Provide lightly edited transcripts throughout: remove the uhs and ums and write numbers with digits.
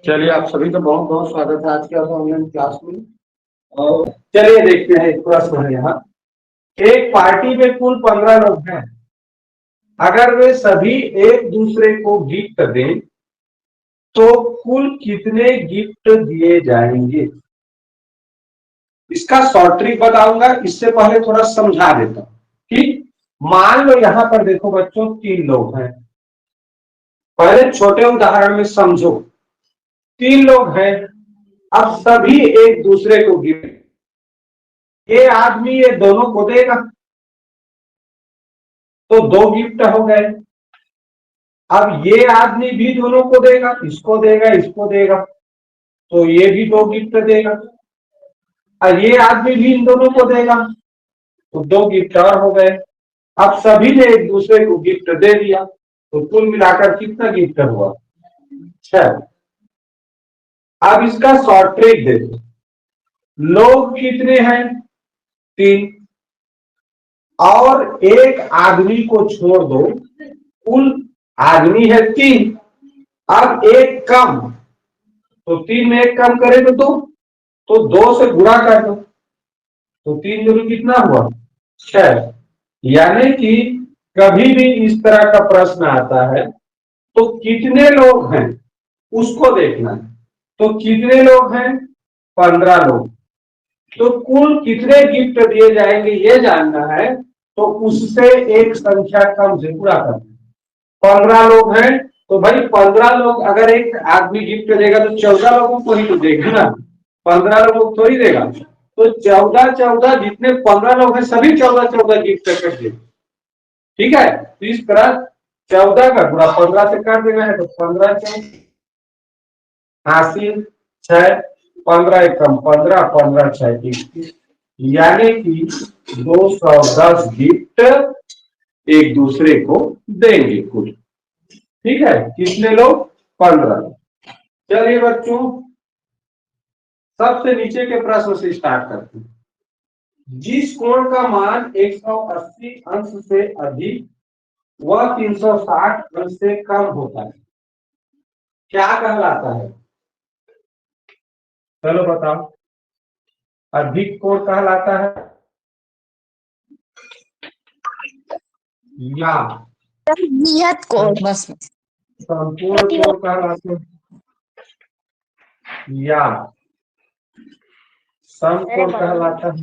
चलिए आप सभी का बहुत बहुत स्वागत है आज के ऑनलाइन क्लास में। और चलिए देखते हैं एक प्रश्न है यहाँ। एक पार्टी में कुल 15 लोग हैं। अगर वे सभी एक दूसरे को गिफ्ट दें तो कुल कितने गिफ्ट दिए जाएंगे? इसका शॉर्ट ट्रिक बताऊंगा, इससे पहले थोड़ा समझा देता हूं। ठीक, मान लो यहाँ पर देखो बच्चों 3 लोग हैं। पहले छोटे उदाहरण में समझो। 3 लोग हैं, अब सभी एक दूसरे को गिफ्ट, ये आदमी ये दोनों को देगा तो 2 गिफ्ट हो गए। अब ये आदमी भी दोनों को देगा, इसको देगा इसको देगा, तो ये भी 2 गिफ्ट देगा। और ये आदमी भी इन दोनों को देगा तो 2 गिफ्ट और हो गए। अब सभी ने एक दूसरे को गिफ्ट दे दिया तो कुल मिलाकर कितना गिफ्ट हुआ? 6। अब इसका शॉर्ट ट्रिक देखो। लोग कितने हैं? 3। और एक आदमी को छोड़ दो, कुल आदमी है 3। अब एक कम, तो 3 में एक कम करे तो 2, तो 2 से गुणा कर दो तो 3 दूनी कितना हुआ? 6। यानी कि कभी भी इस तरह का प्रश्न आता है तो कितने लोग हैं उसको देखना है। तो कितने लोग हैं? 15 लोग। तो कुल कितने गिफ्ट दिए जाएंगे ये जानना है, तो उससे एक संख्या कम से पूरा करना। 15 लोग हैं तो भाई 15 लोग अगर एक आदमी गिफ्ट देगा तो 14 लोगों को ही तो देगा ना, 15 लोगों को थोड़ी देगा। तो 14 जितने 15 लोग हैं सभी 14 गिफ्ट कर देंगे। ठीक है, तो इस तरह 14 का गुणा 15 से कर देना है तो 15 हासिल 6, 15 एकम 15, 15 6 21, यानी कि 210 गिफ्ट एक दूसरे को देंगे कुल। ठीक है, कितने लोग? 15 लोग। चलिए बच्चों सबसे नीचे के प्रश्न से स्टार्ट करते हैं। जिस कोण का मान 180 अंश से अधिक वह 360 अंश से कम होता है, क्या कहलाता है? चलो बताओ। अधिक कोण कहलाता है या नियत कोण? बस संपूर्ण कोण कहलाता है या समकोण कहलाता है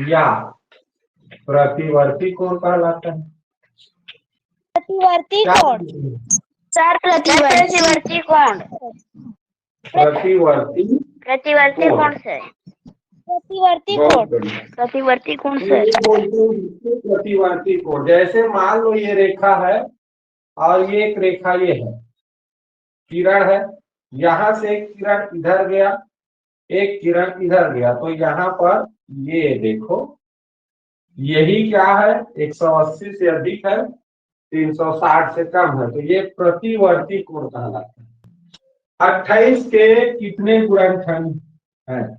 या प्रतिवर्ती कोण कहलाता है? प्रतिवर्ती कोण। चार प्रतिवर्ती कोण। प्रतिवर्ती प्रतिवर्ती कोण से प्रतिवर्ती कोण। प्रतिवर्ती कोण से प्रतिवर्ती कोण। जैसे मान लो ये रेखा है और ये एक रेखा ये है, किरण है, यहां से एक किरण इधर गया, एक किरण इधर गया, तो यहाँ पर ये देखो यही क्या है? 180 से अधिक है, 360 से कम है, तो ये प्रतिवर्ती कोण कहलाता है। 28 के कितने गुणनखंड हैं?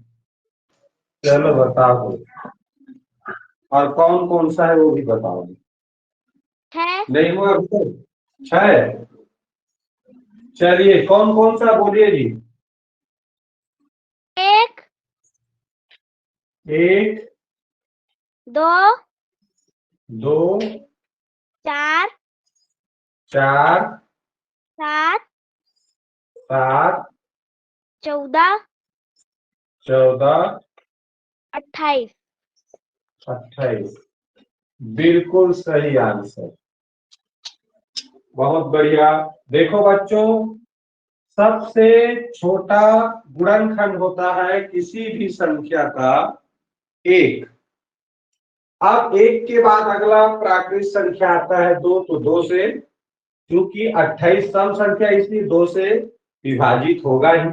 चलो बताओ, और कौन कौन सा है वो भी बताओ। नहीं हुआ अभी तक? 6। चलिए कौन कौन सा बोलिए जी। एक, 2, 4, 4, 7, 7, 14, 14, 28। 28 बिल्कुल सही आंसर। बहुत बढ़िया। देखो बच्चों, सबसे छोटा गुणनखंड होता है किसी भी संख्या का 1। अब 1 के बाद अगला प्राकृत संख्या आता है 2, तो 2 से, क्योंकि 28 सम संख्या इसलिए 2 से विभाजित होगा ही।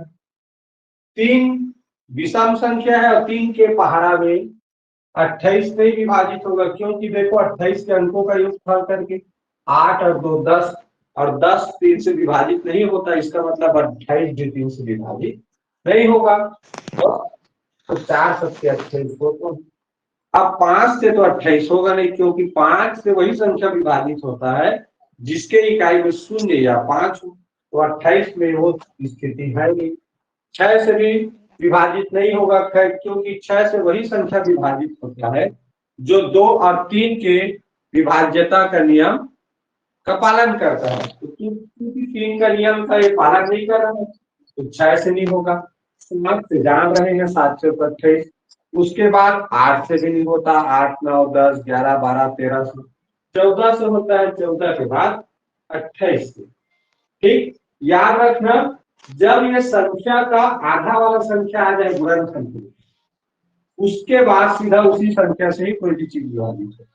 3 विषम संख्या है और 3 के पहाड़ा में 28 से विभाजित होगा, क्योंकि देखो 28 के अंकों का योगफल करके 8 और 2 10, और 10 3 से विभाजित नहीं होता, इसका मतलब 28 भी 3 से विभाजित नहीं होगा। तो 4 सबसे 28 हो, तो अब 5 से तो 28 होगा नहीं, क्योंकि 5 से वही संख्या विभाजित होता है जिसके इकाई में 0 या 5 हो, तो 28 में वो स्थिति है नहीं। 6 से भी विभाजित नहीं होगा, क्योंकि 6 से वही संख्या विभाजित होता है जो 2 और 3 के विभाज्यता का नियम का पालन करता है। तो क्योंकि 3 का नियम का ये पालन नहीं कर रहा है, तो 6 से नहीं होगा। से जान रहे हैं 7 से 28। उसके बाद 8 से भी नहीं होता, 8, 9, 10, 11, 12, 13 से 14 से होता है, 14 के बाद 28 से। ठीक, याद रखना, जब ये संख्या का आधा वाला संख्या आ जाए गुणनखंड में, उसके बाद सीधा उसी संख्या से ही कोई भी चीज विभाजित है।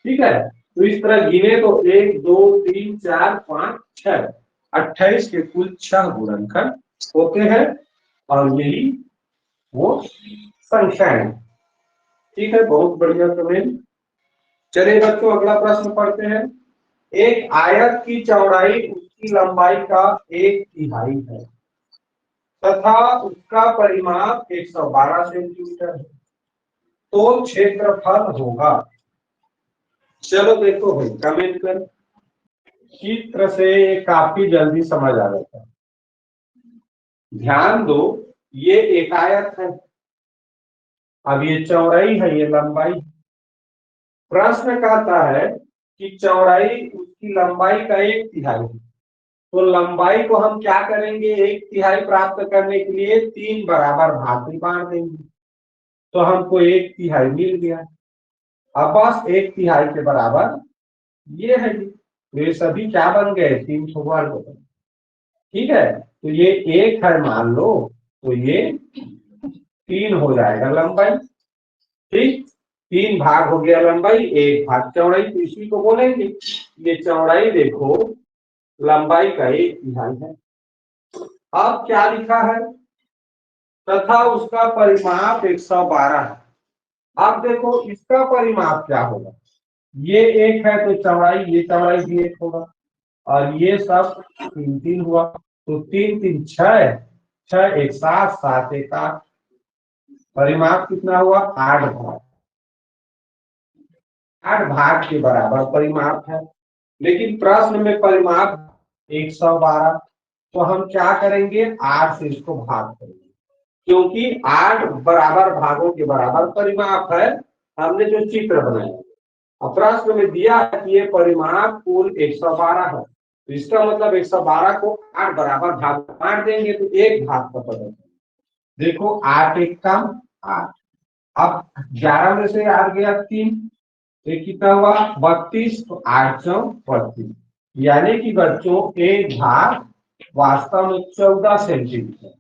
ठीक है, तो इस तरह गिने तो 1, 2, 3, 4, 5, 6, 28 के कुल 6 गुणनखंड होते हैं और यही वो संख्याएं। ठीक है, बहुत बढ़िया कमेंट। चलिए बच्चों, अगला प्रश्न पढ़ते हैं। एक आयत की चौड़ाई उसकी लंबाई का 1/3 है तथा उसका परिमाप 112 सेंटीमीटर है, तो क्षेत्रफल होगा। चलो देखो भाई, कमेंट कर। चित्र से काफी जल्दी समझ आ जाता है। ध्यान दो, ये एक आयत है, अब ये चौड़ाई है, ये लंबाई। प्रश्न कहता है कि चौड़ाई उसकी लंबाई का 1/3 है, तो लंबाई को हम क्या करेंगे, 1/3 प्राप्त करने के लिए 3 बराबर भाग में बांट देंगे, तो हमको 1/3 मिल गया। अब बस 1/3 के बराबर ये है जी, तो ये सभी क्या बन गए, 3 वर्ग बन गए। ठीक है, तो ये 1 है मान लो, तो ये 3 हो जाएगा लंबाई। ठीक, 3 भाग हो गया लंबाई, 1 भाग चौड़ाई, तो इसी को बोलेंगे ये चौड़ाई देखो लंबाई का 1/3 है। अब क्या लिखा है, तथा उसका परिमाप 112 है। अब देखो इसका परिमाप क्या होगा, ये 1 है तो चौड़ाई, ये चौड़ाई भी 1 होगा, और ये सब 3 3 हुआ, तो 3 3 6, 6 1 7, 7 1 8, परिमाप कितना हुआ, 8 भाग। 8 भाग के बराबर परिमाप है, लेकिन प्रश्न में परिमाप 112, तो हम क्या करेंगे, 8 से इसको भाग करेंगे, क्योंकि 8 बराबर भागों के बराबर परिमाप है। हमने जो चित्र बनाया, अब प्रश्न में दिया है कि ये परिमाप कुल 112 है, तो इसका मतलब 112 को 8 बराबर भाग बांट देंगे, तो 1 भाग का पता देखो, 8 1 कम 8। अब 11 में से आ गया 3, तो कितना हुआ 32, तो 8 4 32, यानी कि बच्चों 1 भाग वास्तव में 14 सेंटीमीटर।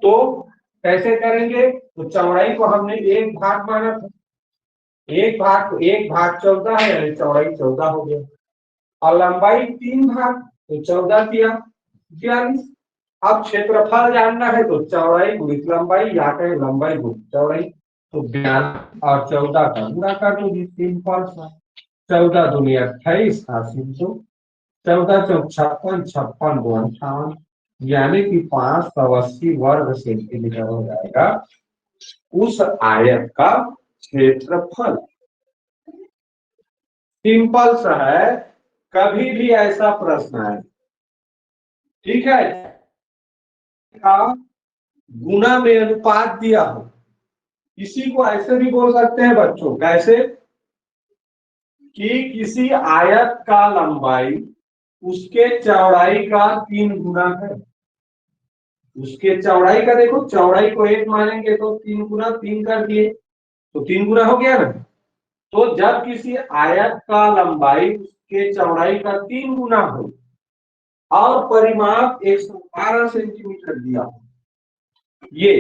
तो कैसे करेंगे, तो चौड़ाई को हमने 1 भाग माना था, 1 भाग 14 है, यानी चौड़ाई 14 हो गया, और लंबाई 3 भाग, तो 14 किया 42। अब क्षेत्रफल जानना है, तो चौड़ाई गुणित लंबाई, या कहें लंबाई गुणित चौड़ाई, तो 42 और 14 का गुणा कर दो, 3 14 दूनी 28, 80, 14 चौक 56, 56 2 58, यानी कि 580 वर्ग सेंटीमीटर हो जाएगा उस आयत का क्षेत्रफल। सिंपल सा है, कभी भी ऐसा प्रश्न है, ठीक है, का गुना में अनुपात दिया हो, इसी को ऐसे भी बोल सकते हैं बच्चों, कैसे कि किसी आयत का लंबाई उसके चौड़ाई का 3 गुना है। उसके चौड़ाई का देखो, चौड़ाई को 1 मानेंगे तो 3 गुना 3 कर दिए, तो 3 गुना हो गया ना। तो जब किसी आयत का लंबाई उसके चौड़ाई का 3 गुना हो और परिमाप 112 सेंटीमीटर दिया हो, ये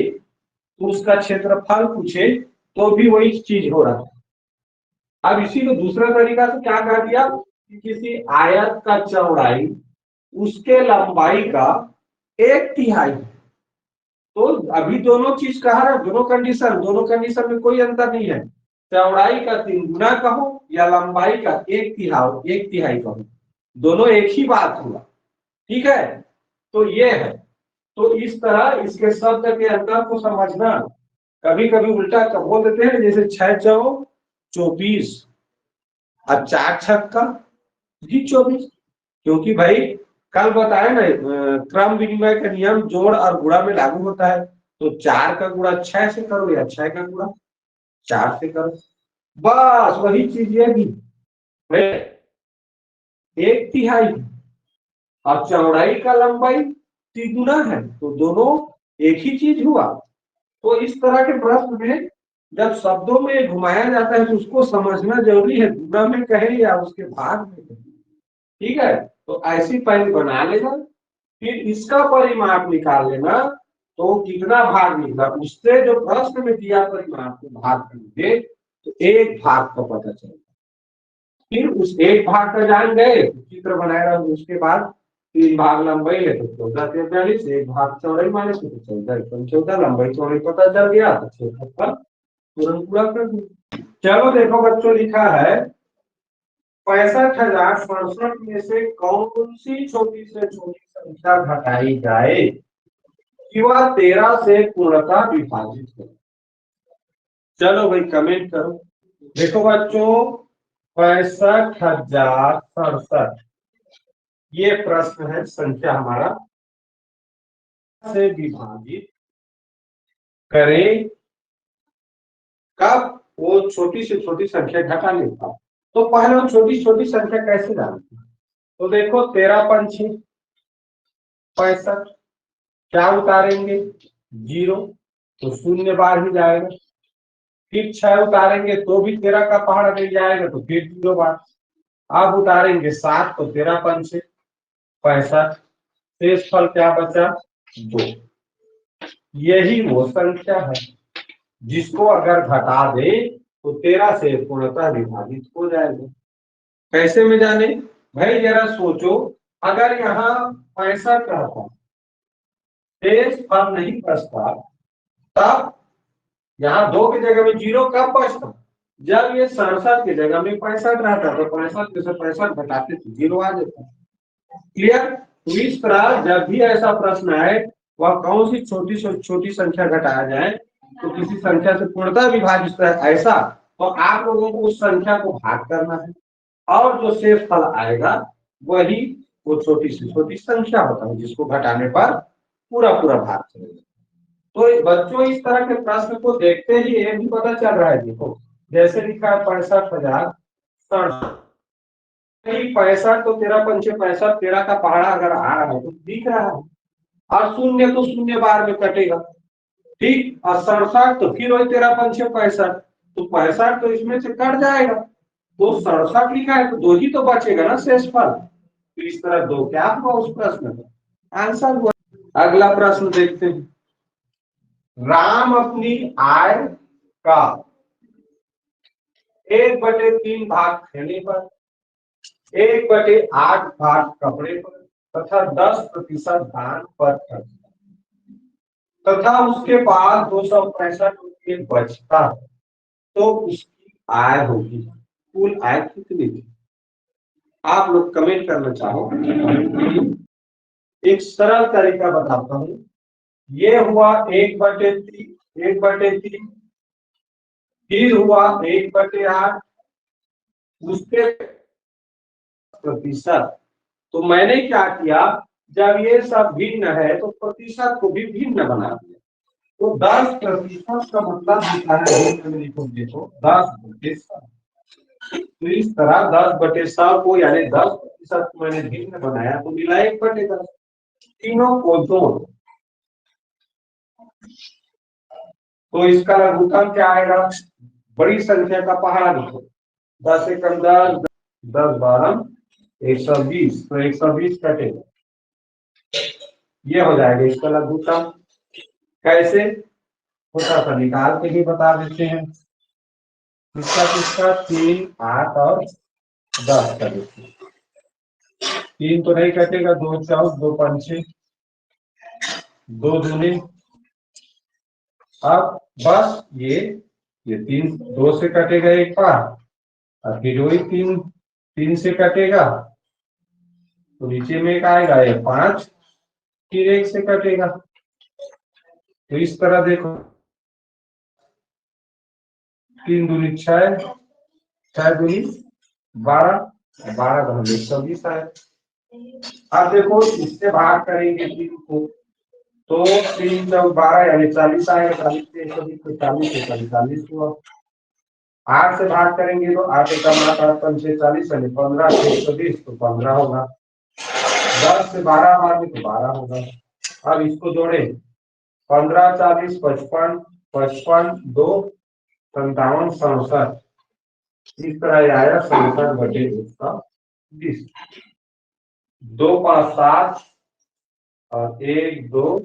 तो उसका क्षेत्रफल पूछे तो भी वही चीज हो रहा है। अब इसी को दूसरा तरीका से क्या कह दिया कि किसी आयत का चौड़ाई उसके लंबाई का 1/3, तो अभी दोनों चीज कहा रहा, दोनों कंडीशन में कोई अंतर नहीं है, चौड़ाई का 3 गुना कहो या लंबाई का 1/3 कहो, दोनों एक ही बात हुआ। ठीक है, तो ये है, तो इस तरह इसके शब्द के अंतर को समझना। कभी कभी उल्टा बोल देते हैं, जैसे 6 चौ 24 और 4 छक्का जी 24, क्योंकि भाई कल बताया ना क्रम विनिमय का नियम जोड़ और गुणा में लागू होता है। तो 4 का गुणा 6 से करो या 6 का गुणा 4 से करो, बस वही चीज ये भी 1/3 और चौड़ाई का लंबाई तिगुना है, तो दोनों एक ही चीज हुआ। तो इस तरह के प्रश्न में जब शब्दों में घुमाया जाता है तो उसको समझना जरूरी है, गुणा में कहे या उसके भाग में कहे। ठीक है, तो ऐसी पहले बना लेना, फिर इसका परिमाप निकाल लेना। तो कितना भाग निकला उससे जो प्रश्न में दिया परिमाप को भाग करेंगे तो एक भाग का पता चलेगा। फिर उस एक भाग का जान गए तो चित्र बनाएगा, उसके बाद 3 भाग लंबाई है तो 14/43, एक भाग चौड़ाई माने तो 14/14, लंबाई चौड़ाई पता चल गया तो क्षेत्रफल तुरंत पूरा कर दिया। चलो देखो बच्चों, लिखा है 65,067 में से कौन सी छोटी से छोटी संख्या घटाई जाए कि वह 13 से पूर्णतः विभाजित हो। चलो भाई कमेंट करो। देखो बच्चों 65,067 ये प्रश्न है, संख्या हमारा से विभाजित करें कब, वो छोटी से छोटी संख्या घटाने का। तो पहले हम छोटी छोटी संख्या कैसे जानते हैं, तो देखो 13 पंछी 65, क्या उतारेंगे 0, तो शून्य बार ही जाएगा। फिर 6 उतारेंगे तो भी 13 का पहाड़ा मिल जाएगा, तो फिर 0 बार। अब उतारेंगे 7 तो 13 पंछी 65, शेष फल क्या बचा 2। यही वो संख्या है जिसको अगर घटा दे तो 13 से पूर्णतः विभाजित हो जाएगा। कैसे में जाने भाई, जरा सोचो, अगर यहाँ 65 रहता, शेष फल नहीं बचता, तब यहाँ 2 की जगह में 0 कब बचता, जब ये 67 की जगह में 65 रहता, तो 65 में से 65 घटाते तो 0 आ जाता। क्लियर। तो इस तरह जब भी ऐसा प्रश्न आए वह कौन सी छोटी से छोटी संख्या घटाया जाए तो किसी संख्या से पूर्णतः विभाजित है ऐसा, तो आप लोगों को उस संख्या को भाग करना है और जो शेष फल आएगा वही वो छोटी से छोटी संख्या होता है जिसको घटाने पर पूरा पूरा भाग चलेगा। तो बच्चों इस तरह के प्रश्न को देखते ही ये भी पता चल रहा है, देखो जैसे लिखा है 65,067, 65 तो 13 पंचे 65, 13 का पहाड़ा अगर आ रहा है तो दिख रहा है, और शून्य तो शून्य बार में कटेगा। ठीक, और 67 तो फिर वही 13 पंचे 65, तो 65 तो इसमें से कट जाएगा, तो 67 लिखा है तो 2 ही तो बचेगा ना शेष फल। तो इस तरह 2 क्या हुआ उस प्रश्न का आंसर हुआ। अगला प्रश्न देखते हैं। राम अपनी आय का 1/3 भाग खाने पर, 1/8 भाग कपड़े पर तथा 10% दान पर खर्च, तथा उसके पास 265 रुपये बचता, तो उसकी आय होगी। कुल आय कितनी थी? आप लोग कमेंट करना चाहो, एक सरल तरीका बताता हूं। ये हुआ 1/3, 1/3, फिर हुआ 1/8, उसके प्रतिशत। तो मैंने क्या किया, जब ये सब भिन्न है तो प्रतिशत को भी भिन्न बना दिया। तो 10% का मतलब लिखा है, देखो 10/100। तो इस तरह 10/100 को यानी 10% को मैंने भिन्न बनाया तो मिला 1/10। तीनों को जोड़ तो इसका लघुत्तम क्या आएगा, बड़ी संख्या का पहाड़ा लिखो, 10 से कम 10, 10 12 120, तो 120 कटेगा, ये हो जाएगा इसका लघुत्तम। कैसे, छोटा सा निकाल के ही बता देते हैं। इसका 3, 8 और 10 का देखिए, 3 तो नहीं कटेगा, 2 14, 2 पंचे 2 दूनी। अब बस ये 3 2 से कटेगा एक बार, और फिर वही 3 से कटेगा, तो नीचे में एक आएगा ये 5, फिर 1 से कटेगा। तो इस तरह देखो 3 दूनी 6, 6 दूनी 12, 12 घन 120 आए। अब देखो इससे भाग करेंगे 3 को, तो 3 चौक 12 यानी 40 आएगा। 40 से 120 तो 40 से 45 हुआ। 8 से भाग करेंगे तो 8 का मात्रा 5 से 40 यानी 15 से 120 तो 15 होगा। 10 से 12 भागे तो 12 होगा। अब इसको जोड़े 15 40 55 55 2 57 67, इस तरह आया 67/120। 2 5 7 और 1 2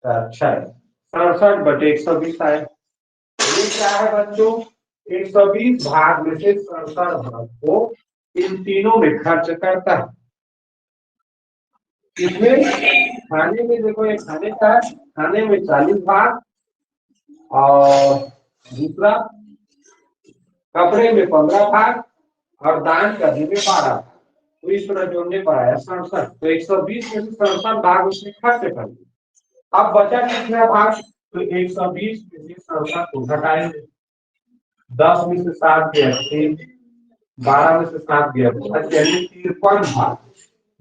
4 6, 67/120 आया। ये क्या है बच्चों? 120 भाग में से 67 भाग को इन तीनों में खर्च करता है। इसमें खाने में देखो, ये खाने का है, खाने में 40 भाग और दूसरा कपड़े में 15 भाग और दान करने में 12। तो इस तरह जोड़ने पर आया 67। तो 120 में से 67 भाग उसने खर्च कर दिया। अब बचा कितना भाग? तो 120 में से 67 को घटाएंगे। 10 में से 7 गया 3, 12 में से 7 गया 5, यानी 53 भाग,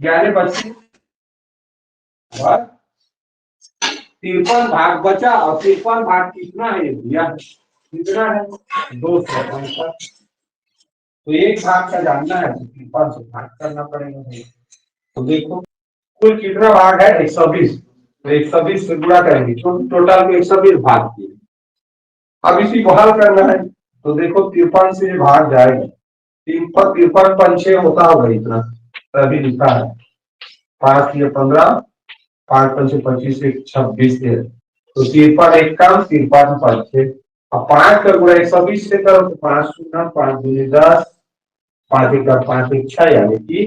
यानी बच्चे 53 भाग बचा। और 53 भाग कितना है भैया? कितना है? 265। तो एक भाग का जानना है तो 53 से भाग करना पड़ेगा। तो देखो कुल कितना भाग है? 120। तो 120 से गुणा करेंगे तो टोटल 120 भाग किए। अब इसी को हल करना है तो देखो 53 से भाग जाएगा। 53 पंचे होता होगा इतना, तभी लिखा है। 5 ये 15, 5 पंचे 25, 26 है। तो 53 एक कम, 53 पंचे। अब 5 का गुणा 120 से करो तो 5 शून्य 5 दूनी 10, 5 एक 5 एक 6, यानी कि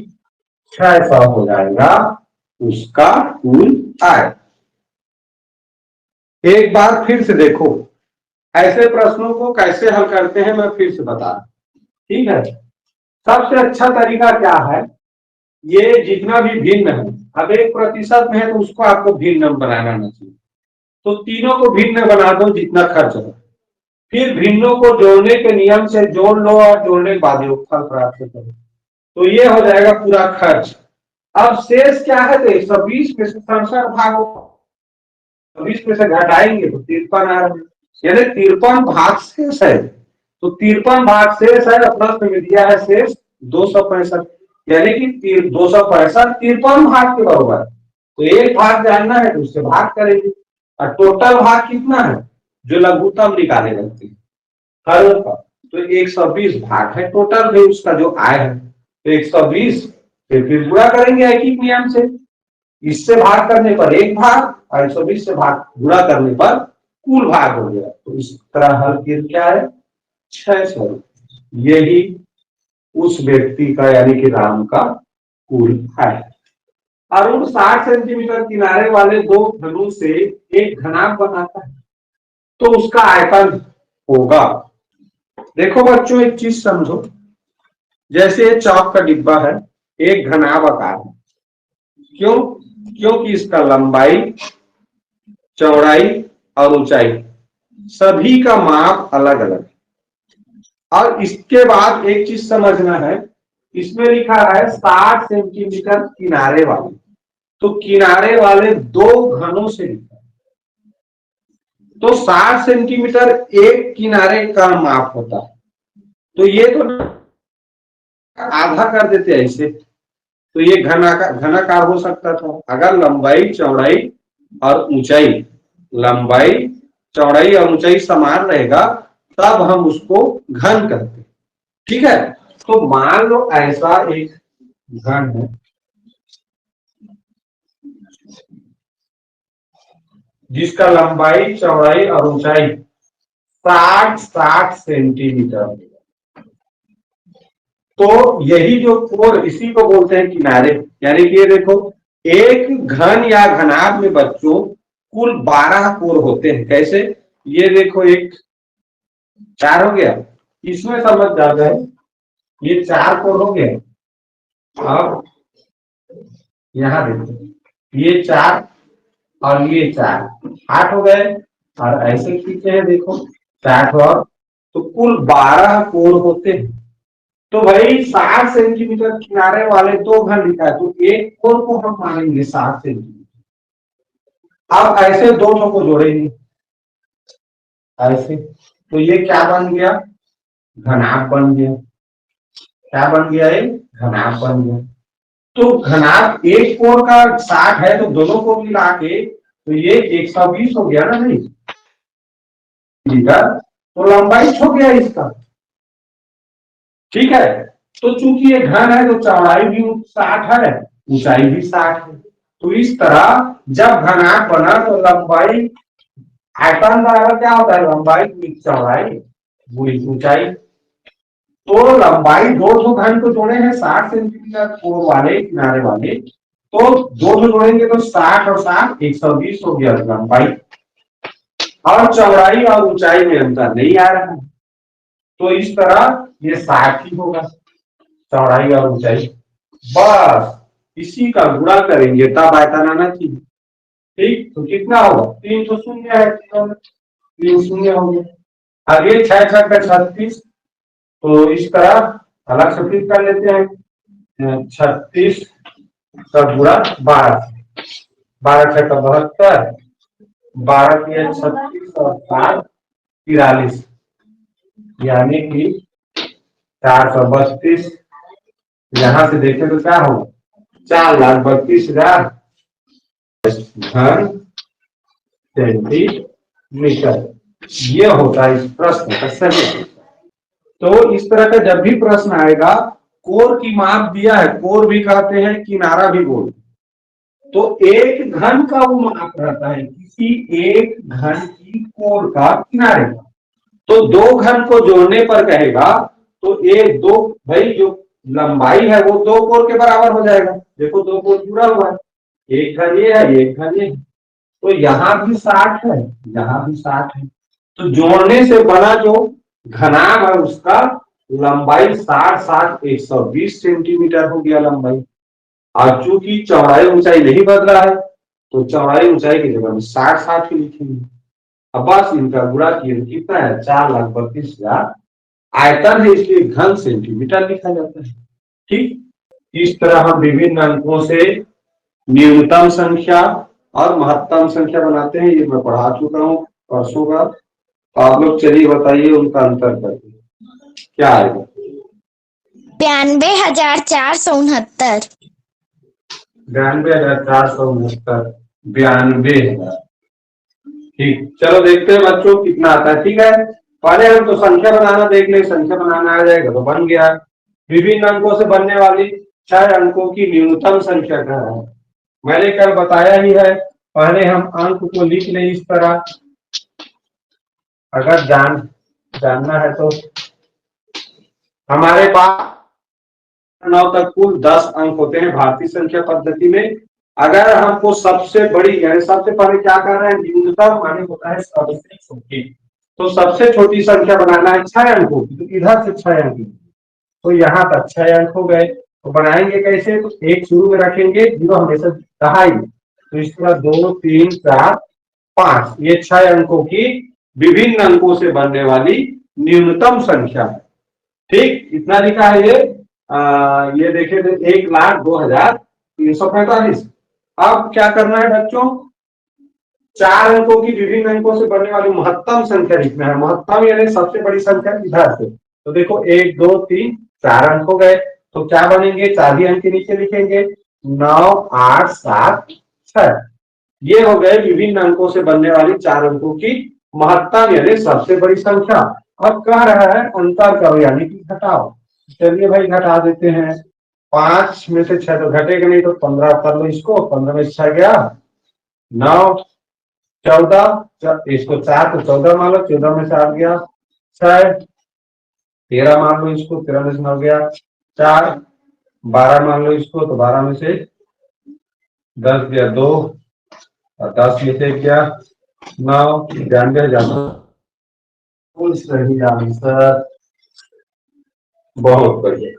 600 हो जाएगा उसका कुल आय। एक बार फिर से देखो, ऐसे प्रश्नों को कैसे हल करते हैं मैं फिर से बता रहा हूं, ठीक है। सबसे अच्छा तरीका क्या है? ये जितना भी भिन्न है, अब 1% में है तो उसको आपको भिन्न बनाना चाहिए। तो तीनों को भिन्न बना दो जितना खर्च है, फिर भिन्नों को जोड़ने के नियम से जोड़ लो और जोड़ने के बाद योगफल प्राप्त करो। तो ये हो जाएगा पूरा खर्च। अब शेष क्या है? तो 120 में से 67 भाग, 20 में से घटाएंगे तो 53 आ रहा है, यानी 53 भाग शेष है। तो 53 भाग शेष है, प्रश्न में दिया है शेष 265, यानी कि 265 53 भाग के बराबर। तो एक भाग जानना है तो उससे भाग करेंगे। और टोटल भाग कितना है जो लघुत्तम निकाले जाते हैं हर का? तो 120 भाग है टोटल में उसका जो आय है। तो 120 फिर गुणा करेंगे एक ही नियम से। इससे भाग करने पर एक भाग और 120 से भाग गुणा करने पर कुल भाग हो गया। तो इस तरह हल किया क्या है? 600। यही उस व्यक्ति का यानी कि राम का कुल है। अरुण 60 सेंटीमीटर किनारे वाले दो घनों से एक घनाभ बनाता है तो उसका आयतन होगा। देखो बच्चों एक चीज समझो, जैसे चौक का डिब्बा है, एक घनाभ आकार है। क्यों? क्योंकि इसका लंबाई, चौड़ाई और ऊंचाई सभी का माप अलग अलग है। और इसके बाद एक चीज समझना है, इसमें लिखा है 60 सेंटीमीटर किनारे वाले, तो किनारे वाले दो घनों से लिखा है। तो 60 सेंटीमीटर एक किनारे का माप होता है। तो ये तो आधा कर देते हैं इसे, तो ये घनाकार हो सकता था अगर लंबाई चौड़ाई और ऊंचाई, लंबाई चौड़ाई और ऊंचाई समान रहेगा तब हम उसको घन कहते हैं, ठीक है। तो मान लो ऐसा एक घन है जिसका लंबाई चौड़ाई और ऊंचाई 60 सेंटीमीटर। तो यही जो कोण, इसी को बोलते हैं किनारे। यानी कि ये देखो, एक घन या घनाभ में बच्चों कुल 12 कोण होते हैं। कैसे? ये देखो, एक 4 हो गया, इसमें समझ जा जाए, ये 4 कोण हो गया। अब यहां देखो, ये 4 और ये 4 8 हो गए। और ऐसे खींचे हैं देखो 4 और, तो कुल 12 कोण होते हैं। तो भाई 60 सेंटीमीटर किनारे वाले दो घन लिखा है, तो एक कोण को हम मानेंगे 60 सेंटीमीटर। अब ऐसे दो ठो को जोड़ेंगे ऐसे, तो ये क्या बन गया, घनाभ बन गया। क्या बन गया, एक घनाभ बन गया। तो घनाभ एक कोण का 60 है, तो दोनों को मिला के तो ये 120 हो गया ना नहीं मीटर, तो लंबाई हो गया इसका। ठीक है, तो चूंकि ये घन है तो चौड़ाई भी 60 है, ऊंचाई भी 60 है। तो इस तरह जब घनाभ बना तो लंबाई आयतन बराबर क्या होता है, लंबाई गुणित चौड़ाई गुणित ऊंचाई। तो लंबाई दो सौ घन को जोड़े हैं 60 सेंटीमीटर कोण वाले किनारे वाले, तो दो सौ जोड़ेंगे तो 60 और 60 120 हो गया लंबाई, और चौड़ाई और ऊंचाई में अंतर नहीं आ रहा है, तो इस तरह ये 60 ही होगा चौड़ाई और ऊंचाई। बस इसी का गुणा करेंगे तब आयतन आना चाहिए। ठीक, तो कितना होगा, 3 तो शून्य है, 3 शून्य हो गया। आगे 6 6 का 36, तो इस तरह अलग से फिर कर लेते हैं, 36 का गुणा 12, 12 6 का 72, 12 के 36 और 7 43, यानी कि 432। यहां से देखें तो क्या होगा, 4,32,000 घन सेंटीमीटर। ये होता है इस प्रश्न का सही। तो इस तरह का जब भी प्रश्न आएगा, कोर की माप दिया है, कोर भी कहते हैं किनारा भी बोलते हैं, तो एक घन का वो माप रहता है किसी एक घन की कोर का किनारे का। तो दो घन को जोड़ने पर कहेगा तो एक दो, भाई जो लंबाई है वो दो कोर के बराबर हो जाएगा। देखो दो कोर जुड़ा हुआ है, एक घन ये है, एक घन ये है, तो यहाँ भी 60 है, यहाँ भी 60 है। तो जोड़ने से बना जो घनाभ है उसका लंबाई 60 60 120 सेंटीमीटर हो गया लंबाई। और चूंकि चौड़ाई ऊंचाई नहीं बदला है, तो चौड़ाई ऊंचाई की जगह में 60 60 लिखेंगे। अब बस इनका गुणा किए तो कितना है, 4,32,000। आयतन है इसलिए घन सेंटीमीटर लिखा जाता है। ठीक, इस तरह हम विभिन्न अंकों से न्यूनतम संख्या और महत्तम संख्या बनाते हैं। ये मैं पढ़ा चुका हूँ परसों का। तो आप लोग चलिए बताइए उनका अंतर करके क्या आएगा। 92,469। 92,469, 92,000। ठीक, चलो देखते हैं बच्चों कितना आता है। ठीक है, पहले हम तो संख्या बनाना देख ले, संख्या बनाना आ जाएगा तो बन गया। विभिन्न अंकों से बनने वाली 6 अंकों की न्यूनतम संख्या क्या है, मैंने कल बताया ही है। पहले हम अंक को लिख लें इस तरह, अगर जानना है तो। हमारे पास 9 तक कुल 10 अंक होते हैं भारतीय संख्या पद्धति में। अगर हमको सबसे बड़ी, यानी सबसे पहले क्या कर रहे हैं, न्यूनतम माने होता है सबसे छोटी, तो सबसे छोटी संख्या बनाना है 6 अंकों की, तो इधर से 6 अंक, तो यहाँ तक 6 अंक हो गए। तो बनाएंगे कैसे, तो एक शुरू में रखेंगे, 0 हमेशा रहा ही, तो इस तरह 2 3 4 5, ये 6 अंकों की विभिन्न अंकों से बनने वाली न्यूनतम संख्या है। ठीक, इतना लिखा है ये देखे तो 1,02,345। अब क्या करना है बच्चों, 4 अंकों की विभिन्न अंकों से बनने वाली महत्तम संख्या लिखना है। महत्तम यानी सबसे बड़ी संख्या इधर से, तो देखो 1 2 3 4 अंक हो गए, तो क्या बनेंगे, 4 ही अंक के नीचे लिखेंगे 9 8 7 6। ये हो गए विभिन्न अंकों से बनने वाली 4 अंकों की महत्तम यानी सबसे बड़ी संख्या। अब कह रहा है अंतर करो यानी कि घटाओ। चलिए भाई घटा देते हैं, 5 में से 6 तो घटेगा नहीं, तो 15 कर लो इसको, 15 में 6 गया 9, 14, इसको 4 तो 14 मान लो, 14 में से 8 गया 6, 13 मान लो इसको, 13 में से 9 गया 4, 12 मान लो इसको, तो 12 में से 10 गया 2, और 10 में से गया 9, 92,000। सही आंसर, बहुत बढ़िया।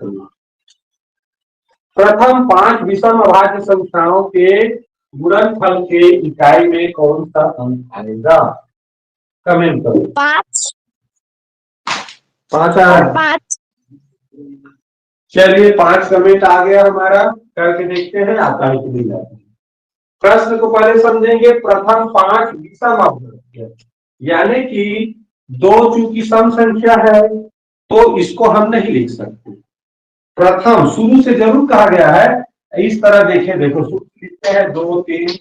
प्रथम 5 विषम अभाज्य संख्याओं के गुणनफल के इकाई में कौन सा अंक आएगा, कमेंट करो। 5 5 आया, 5 चलिए 5 कमेंट आ गया हमारा, करके देखते हैं आता है कि नहीं आता है। प्रश्न को पहले समझेंगे। प्रथम 5 विषम अभ्यय, यानी कि 2 चूंकि सम संख्या है तो इसको हम नहीं लिख सकते। प्रथम शुरू से जरूर कहा गया है, इस तरह देखें, देखो शुरू लिखते हैं 2 3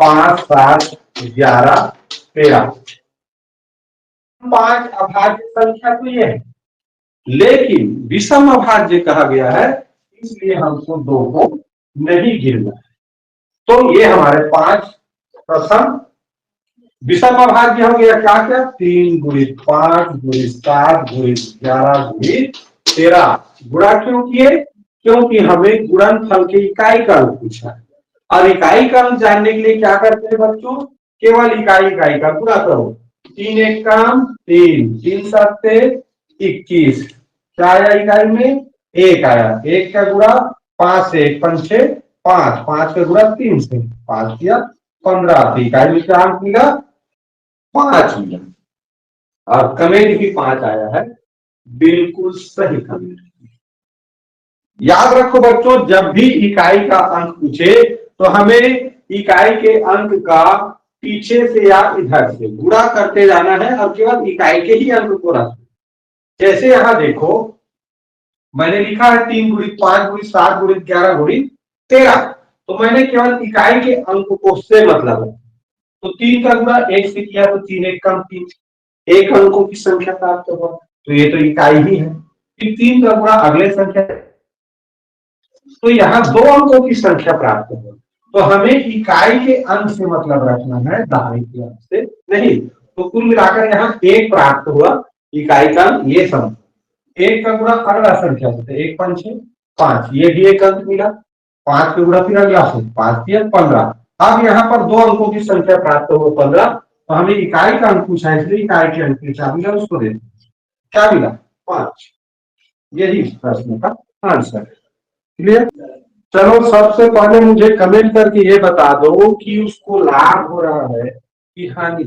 5 7 11 13, 5 अभाज्य संख्या तो ये है, लेकिन विषम अभाज्य कहा गया है, इसलिए हमको 2 को नहीं गिनना है। तो ये हमारे 5 प्रथम विषम अभाज्य हो गया। क्या क्या? 3 गुणित 5 गुणित 7 गुणित 11 गुणित 13। गुणा क्यों किए? क्योंकि हमें गुणनफल के इकाई का अंक पूछा है, और इकाई का अंक जानने के लिए क्या करते हैं बच्चों? केवल इकाई का गुणा करो। 3 एक काम 3, 3 सत्ते 21, क्या आया इकाई में? 1 आया। 1 का गुणा 5 से 1 पंचे 5, 5 का गुणा 3 से 5 किया 15, इकाई में क्या अंक मिला? 5 मिला। और कमेंट भी 5 आया है, बिल्कुल सही कमेंट। याद रखो बच्चों, जब भी इकाई का अंक पूछे तो हमें इकाई के अंक का पीछे से या इधर से गुणा करते जाना है, और केवल इकाई के ही अंक को रखना। जैसे यहां देखो, मैंने लिखा है 3 गुणित 5 गुणित 7 गुणित 11 गुणित 13, तो मैंने केवल इकाई के अंक को से मतलब है। तो 3 का गुणा 1 से किया तो 3 एक कम 3, एक अंकों की संख्या प्राप्त हुआ, तो ये तो इकाई ही है। फिर 3 का गुणा अगले संख्या, तो यहाँ 2 अंकों की संख्या प्राप्त हुआ, तो हमें इकाई के अंक से मतलब रखना है, दहाई के अंक से नहीं। तो कुल मिलाकर यहाँ 1 प्राप्त हुआ, इकाई का अंक ये समझ। 1 का गुणा अगला संख्या से 1 पंचे 5, ये भी एक अंक मिला। 5 का गुणा फिर अगला से 5 दिया 15। अब यहाँ पर 2 अंकों की संख्या प्राप्त हो 15, तो हमें इकाई का अंक पूछा है, इसलिए इकाई के अंक में क्या मिला उसको दे, क्या मिला? 5। यही प्रश्न का आंसर है। क्लियर? चलो सबसे पहले मुझे कमेंट करके ये बता दो कि उसको लाभ हो रहा है कि हानि,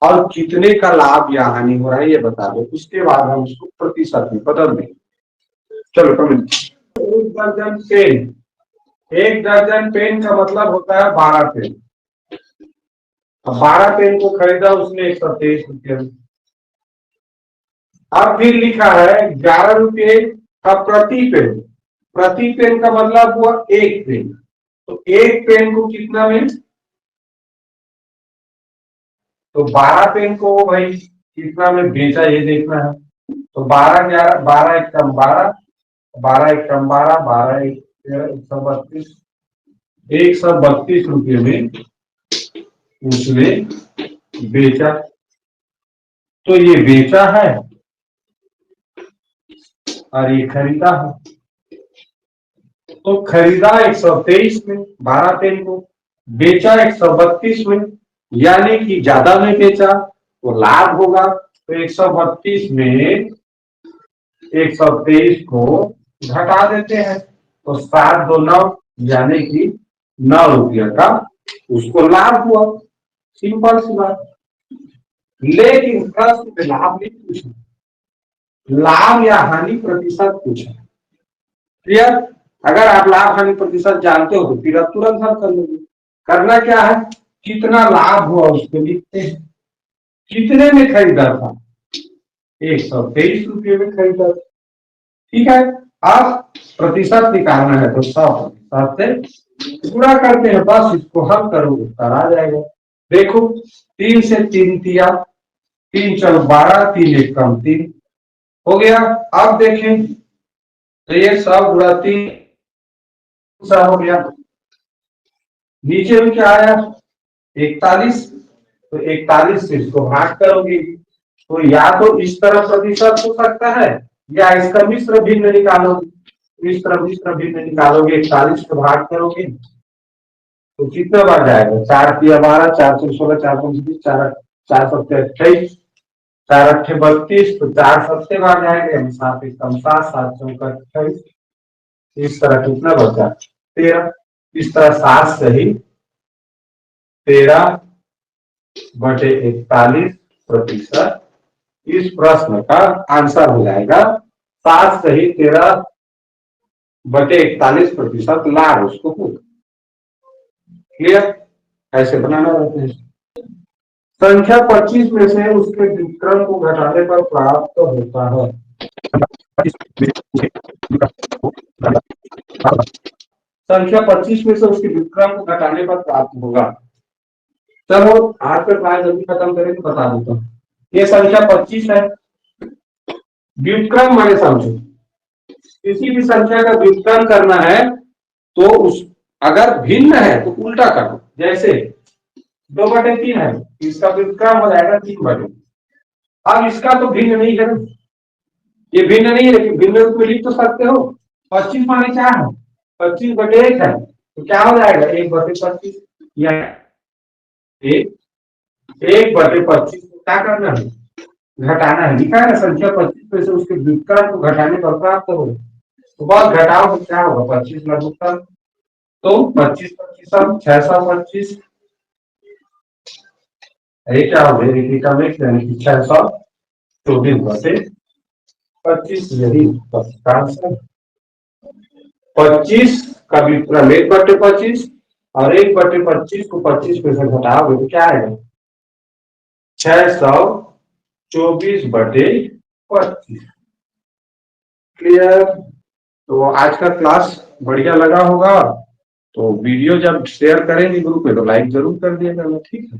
और कितने का लाभ या हानि हो रहा है ये बता दो, उसके बाद हम उसको प्रतिशत में बदल देंगे। चलो कमेंट। 1 दर्जन पेन, 1 दर्जन पेन का मतलब होता है 12 पेन। अब 12 पेन को खरीदा उसने 123 रुपये में। अब फिर लिखा है 11 रुपये का प्रति पेन, प्रति पेन का मतलब हुआ 1 पेन, तो 1 पेन को कितना में? तो 12 पेन को भाई कितना में बेचा ये देखना है। तो 12 11 12 एक कम 12, 12 एक कम 12, 12 एक 132, 132 रुपये में उसने बेचा। तो ये बेचा है और ये खरीदा है। तो खरीदा 123 में 12 पेन को, बेचा 132 में, यानी कि ज्यादा में बेचा तो लाभ होगा। तो 132 में 123 को घटा देते हैं, तो 7 2 9, यानी कि 9 रुपया का उसको लाभ हुआ। सिंपल सी बात। लेकिन प्रश्न में लाभ नहीं पूछा, लाभ या हानि प्रतिशत पूछा। क्लियर? अगर आप लाभ हानि प्रतिशत जानते हो तो फिर आप तुरंत हल कर लोगे। करना क्या है? कितना लाभ हुआ उसको लिखते हैं। कितने में खरीदा था? 123 रुपये में खरीदा। ठीक है, अब प्रतिशत निकालना है तो 100% से गुणा करते हैं, बस इसको हल करो उत्तर आ जाएगा। देखो 3 से 3 दिया, 3 चलो 12, 3 एक कम 3 हो गया। अब देखें तो ये 100 गुणा 3 हो गया, नीचे में क्या आया? 41, तो 41 से इसको भाग करोगे, तो या तो इस तरह प्रतिशत हो सकता है, या इसका मिश्र भिन्न निकालोगे। इस तरह मिश्र भिन्न निकालोगे, 41 को भाग करोगे तो कितना बार जाएगा? 4 तिया 12, 4 चौक 16, 4 पंच 20, 4 सत्ते 28, 4 अट्ठे 32, तो 4 सत्ते बार जाएंगे, 7 एक कम 7, 7 चौक 28। इस तरह कितना बचा? 13। इस तरह 7 सही 13 बटे 41 प्रतिशत इस प्रश्न का आंसर हो जाएगा 7 सही 13/41% लार उसको पुट। क्लियर? ऐसे बनाना रहता है। संख्या 25 में से उसके व्युत्क्रम को घटाने पर प्राप्त होता है। संख्या 25 में से उसके व्युत्क्रम को घटाने पर प्राप्त होगा। चलो आज का क्लास जल्दी खत्म करें तो बता देता हूँ। ये संख्या 25 है, व्युत्क्रम माने समझो, किसी भी संख्या का व्युत्क्रम करना है तो उस अगर भिन्न है तो उल्टा करो। जैसे 2/3 है, इसका व्युत्क्रम हो जाएगा 3/3। अब इसका तो भिन्न नहीं है, ये भिन्न नहीं है, लेकिन भिन्न रूप में लिख तो सकते हो। 25 माने क्या है? 25/1 है, तो क्या हो जाएगा? 1/25 या 1/25 क्या करना है? घटाना है। लिखा है ना संख्या 25 में से उसके व्युत्क्रम को घटाने पर प्राप्त हो, तो बस घटाओ तो क्या होगा? 25 लघुत्तम, तो 25/25 625, ये क्या हो गया? यानी कि 624/25 यही 25 का व्युत्क्रम 1/25 और 1/25 को 25 में से घटाओगे तो क्या आएगा? 624/25। क्लियर? तो आज का क्लास बढ़िया लगा होगा, तो वीडियो जब शेयर करेंगे ग्रुप में तो लाइक जरूर कर दिया करना, ठीक है।